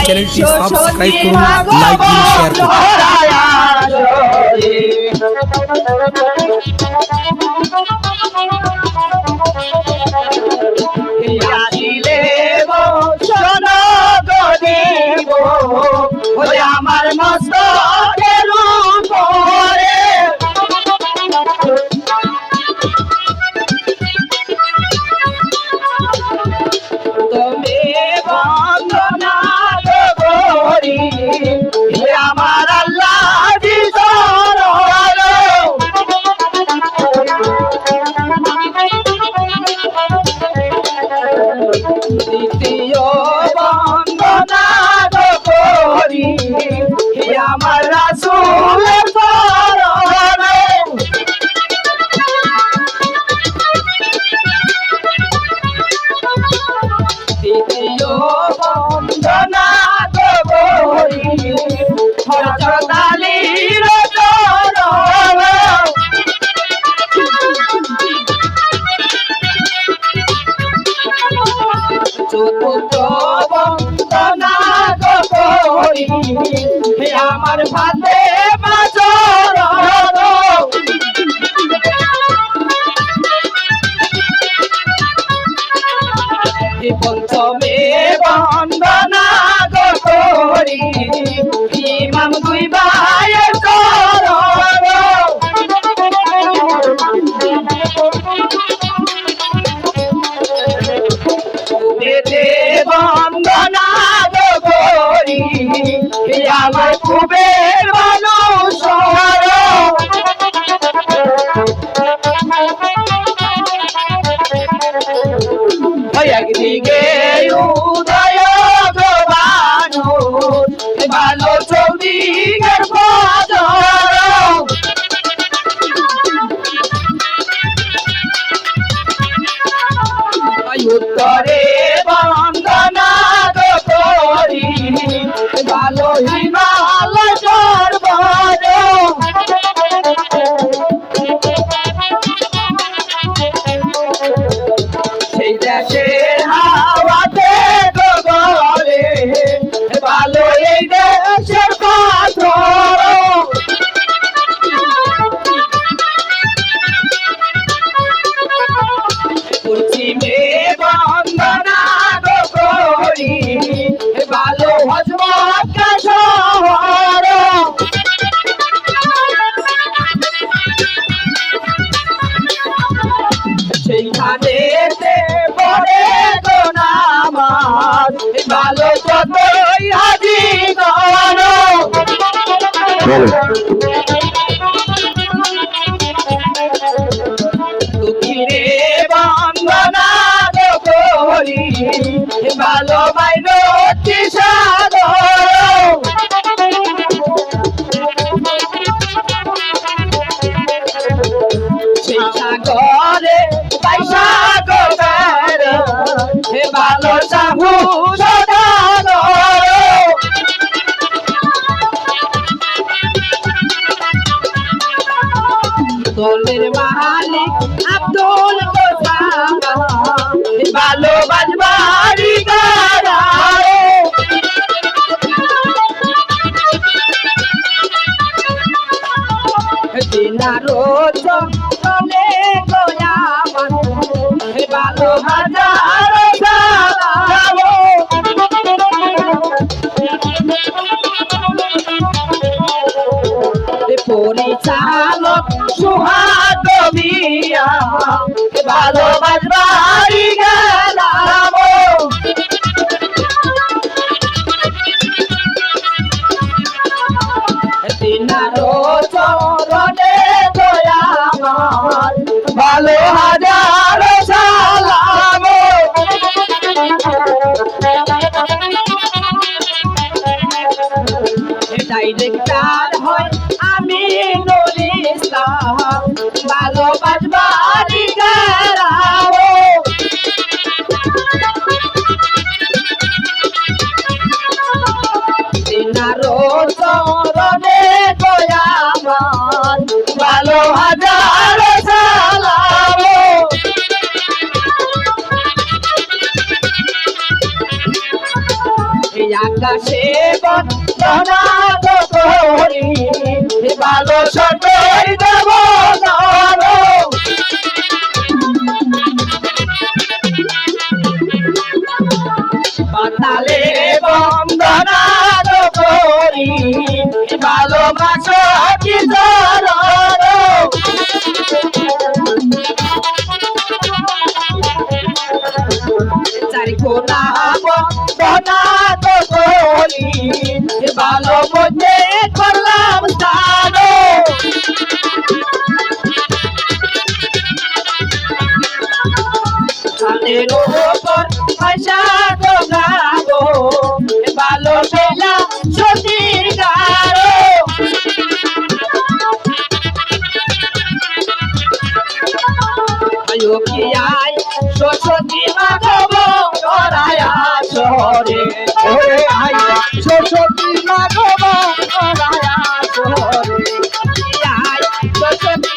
চ্যানেলটি সাবস্ক্রাইব করুন, লাইক দিন, শেয়ার করুন। আমার মস্তকের উপরে তুমি বন্দনা করি আমার আল্লাহ দ্বিতীয় বন্দনা করি আমার রাসূলের চরণে দ্বিতীয় বন্দনা করি হযরত আলীর চরণে চতুর্থ বন্দনা করি আমার ফাতেমা চরণ পঞ্চমে বন্দনা করি ইমাম দুই ভাইয়ের চরণ বন্দনা করি আমার কুবের মানুষ একদিকে উদয় মানুষ ভালো চৌদিকের উত্তরে বন্দনা করি ভালো হিমালয় পর্বত সেই দেশের হাওয়াতে গলে ভালো এই দেশের পাথর পশ্চিমে বন্দনা করি ভালো হযরত শহর সেইখানে পড়ে গো নামাজ ভালো যতই হাজি করো দুঃখীরে বন্দনা করি ভালো মাইনতি সাগর সেই সাগরে সাগর ভালো সাহু সদাগর দোলের মালিক আব্দুল কোসাম ভালো বাজবাড়ি গারারে দিনারো চলে গোয়ামান ভালো হাজার সালামো পরিচালক সুহাগ মিয়া ভালো বাজবাড়ি গেলাম দিনারো চরণে দয়ামান ভালো হাজার সালাম ডাইরেক্টর হয় আমিনুল ইসলাম ভালো বাজবাড়ি গেলাম দিনারো চরণে দয়ামান ভালো হাজার সালাম আকাশে বন্দনা তো করি ভালো সরকার দেব পাতালে বন্দনা তো করি ভালোবাসা কি চারি কোনা বন্দনা তো করি ভালো মধ্যে করলাম স্থান ছাদের উপর ভাষা তো গাবো ভালো বেলা সতীর গারো আয়োকিয়ায় সরস্বতী মাগব করায়া শহরে ওরে আয়া সরস্বতী মাগব করায়া শহরে আয় সরস্বতী